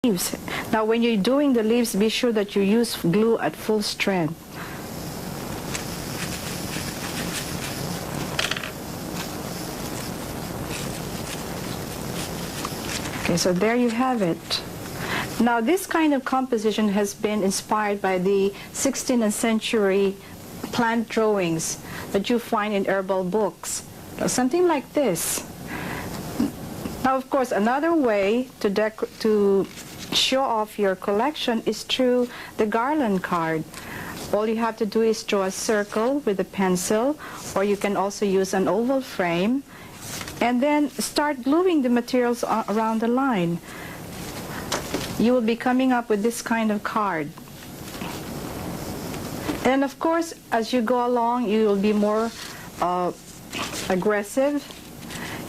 leaves. Now when you're doing the leaves, be sure that you use glue at full strength. Okay, so there you have it. Now this kind of composition has been inspired by the 16th century plant drawings that you find in herbal books. Something like this. Now of course another way to show off your collection is through the garland card. All you have to do is draw a circle with a pencil, or you can also use an oval frame, and then start gluing the materials around the line. You will be coming up with this kind of card. And of course, as you go along, you will be more aggressive,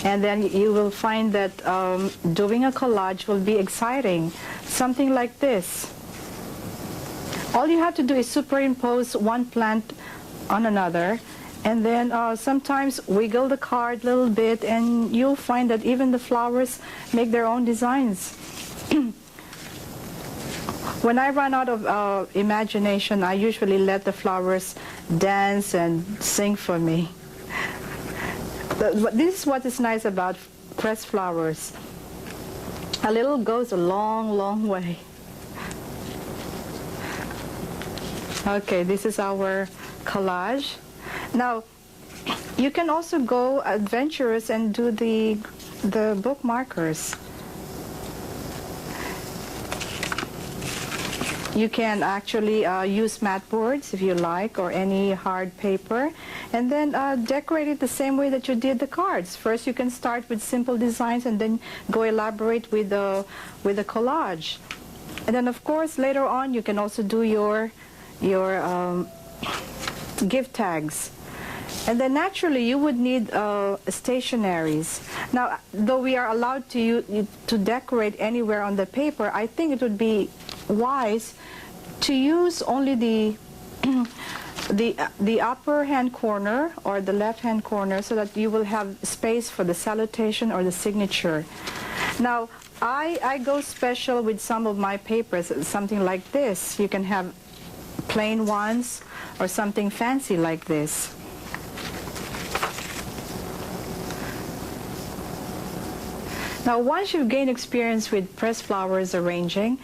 and then you will find that doing a collage will be exciting. Something like this. All you have to do is superimpose one plant on another, and then sometimes wiggle the card a little bit, and you'll find that even the flowers make their own designs. When I run out of imagination, I usually let the flowers dance and sing for me. This is what is nice about pressed flowers. A little goes a long, long way. Okay, this is our collage. Now, you can also go adventurous and do the bookmarkers. You can actually use mat boards if you like, or any hard paper, and then decorate it the same way that you did the cards. First you can start with simple designs and then go elaborate with the collage. And then of course later on you can also do your gift tags. And then naturally you would need stationaries. Now, though we are allowed to decorate anywhere on the paper, I think it would be wise to use only the upper hand corner or the left hand corner, so that you will have space for the salutation or the signature. Now I go special with some of my papers, something like this. You can have plain ones or something fancy like this. Now once you've gained experience with pressed flowers arranging,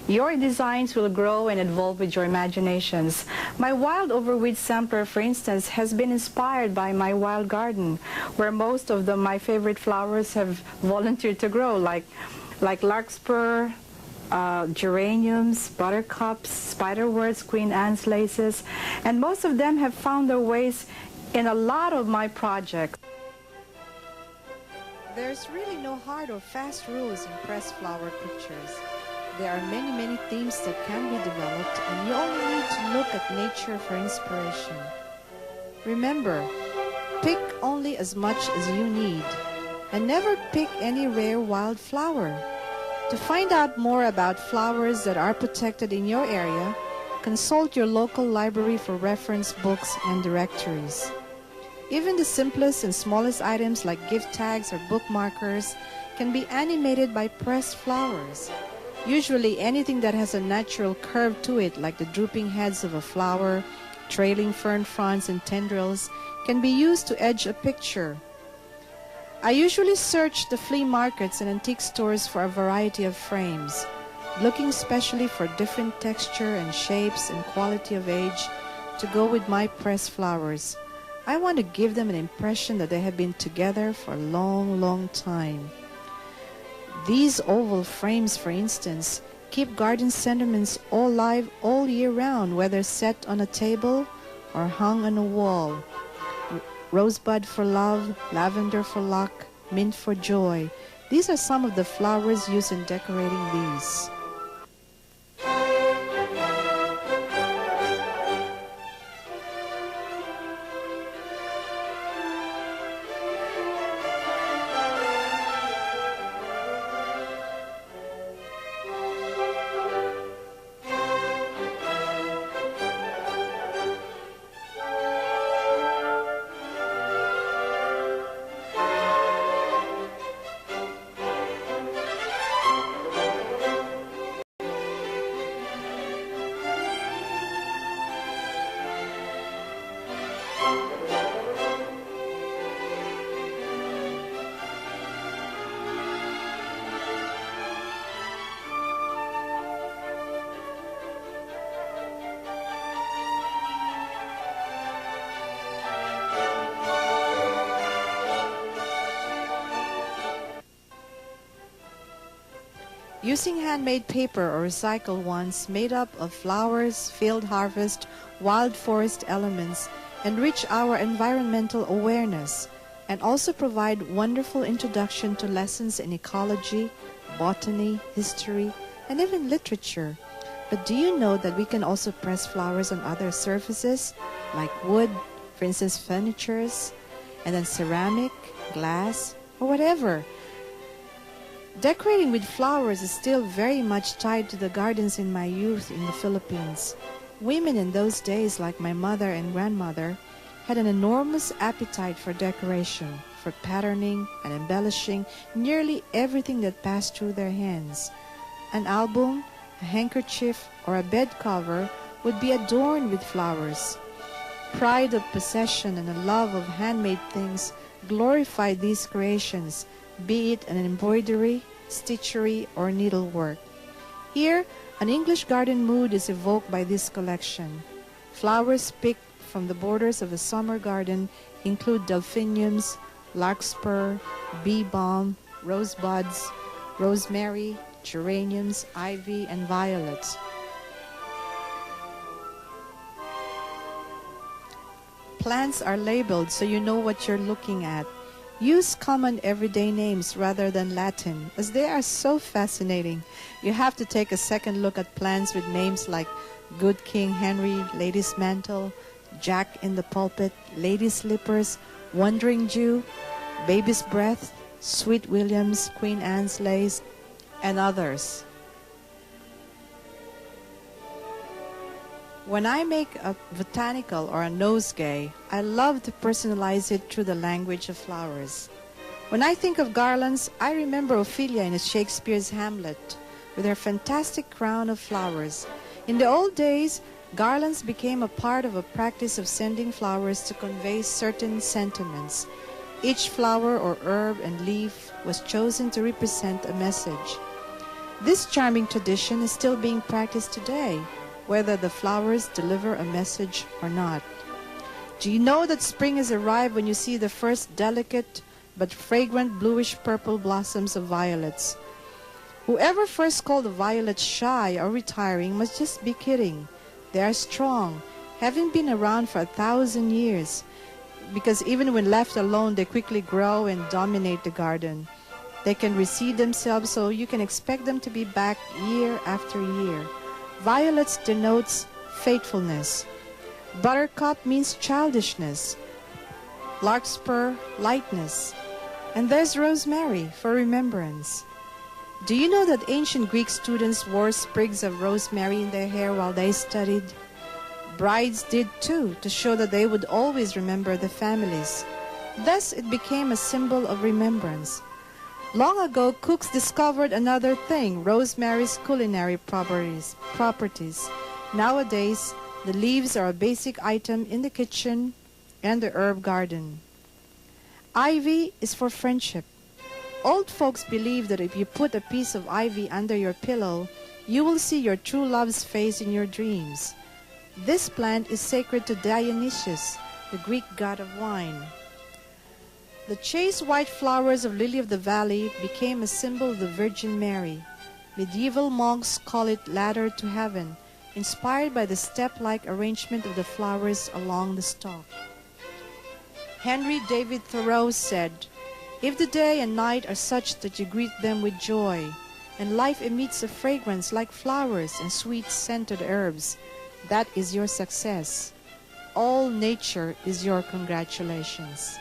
your designs will grow and evolve with your imaginations. My wild overwheat sampler, for instance, has been inspired by my wild garden, where most of my favorite flowers have volunteered to grow, like larkspur, geraniums, buttercups, spiderworts, Queen Anne's laces, and most of them have found their ways in a lot of my projects. There's really no hard or fast rules in pressed flower pictures. There are many, many themes that can be developed, and you only need to look at nature for inspiration. Remember, pick only as much as you need, and never pick any rare wild flower. To find out more about flowers that are protected in your area, consult your local library for reference books and directories. Even the simplest and smallest items like gift tags or bookmarkers can be animated by pressed flowers. Usually anything that has a natural curve to it, like the drooping heads of a flower, trailing fern fronds and tendrils, can be used to edge a picture. I usually search the flea markets and antique stores for a variety of frames, looking especially for different texture and shapes and quality of age to go with my pressed flowers. I want to give them an impression that they have been together for a long, long time. These oval frames, for instance, keep garden sentiments all alive all year round, whether set on a table or hung on a wall. Rosebud for love, lavender for luck, mint for joy. These are some of the flowers used in decorating these. Using handmade paper or recycled ones made up of flowers, field harvest, wild forest elements, enrich our environmental awareness and also provide wonderful introduction to lessons in ecology, botany, history, and even literature. But do you know that we can also press flowers on other surfaces like wood, for instance furnitures, and then ceramic, glass, or whatever? Decorating with flowers is still very much tied to the gardens in my youth in the Philippines. Women in those days, like my mother and grandmother, had an enormous appetite for decoration, for patterning and embellishing nearly everything that passed through their hands. An album, a handkerchief, or a bed cover would be adorned with flowers. Pride of possession and a love of handmade things glorified these creations, be it an embroidery, stitchery, or needlework. Here, an English garden mood is evoked by this collection. Flowers picked from the borders of a summer garden include delphiniums, larkspur, bee balm, rosebuds, rosemary, geraniums, ivy, and violets. Plants are labeled so you know what you're looking at. Use common everyday names rather than Latin, as they are so fascinating. You have to take a second look at plants with names like Good King Henry, Lady's Mantle, Jack in the Pulpit, Lady's Slippers, Wandering Jew, Baby's Breath, Sweet Williams, Queen Anne's Lace, and others. When I make a botanical or a nosegay, I love to personalize it through the language of flowers. When I think of garlands, I remember Ophelia in Shakespeare's Hamlet, with her fantastic crown of flowers. In the old days, garlands became a part of a practice of sending flowers to convey certain sentiments. Each flower or herb and leaf was chosen to represent a message. This charming tradition is still being practiced today, whether the flowers deliver a message or not. Do you know that spring has arrived when you see the first delicate but fragrant bluish-purple blossoms of violets? Whoever first called the violets shy or retiring must just be kidding. They are strong, having been around for 1,000 years, because even when left alone, they quickly grow and dominate the garden. They can reseed themselves, so you can expect them to be back year after year. Violets denotes faithfulness. Buttercup means childishness. Larkspur, lightness. And there's rosemary for remembrance. Do you know that ancient Greek students wore sprigs of rosemary in their hair while they studied? Brides did too, to show that they would always remember the families. Thus it became a symbol of remembrance. Long ago, cooks discovered another thing, rosemary's culinary properties. Nowadays, the leaves are a basic item in the kitchen and the herb garden. Ivy is for friendship. Old folks believe that if you put a piece of ivy under your pillow, you will see your true love's face in your dreams. This plant is sacred to Dionysius, the Greek god of wine. The chaste white flowers of lily of the valley became a symbol of the Virgin Mary. Medieval monks call it ladder to heaven, inspired by the step-like arrangement of the flowers along the stalk. Henry David Thoreau said, "If the day and night are such that you greet them with joy, and life emits a fragrance like flowers and sweet-scented herbs, that is your success. All nature is your congratulations."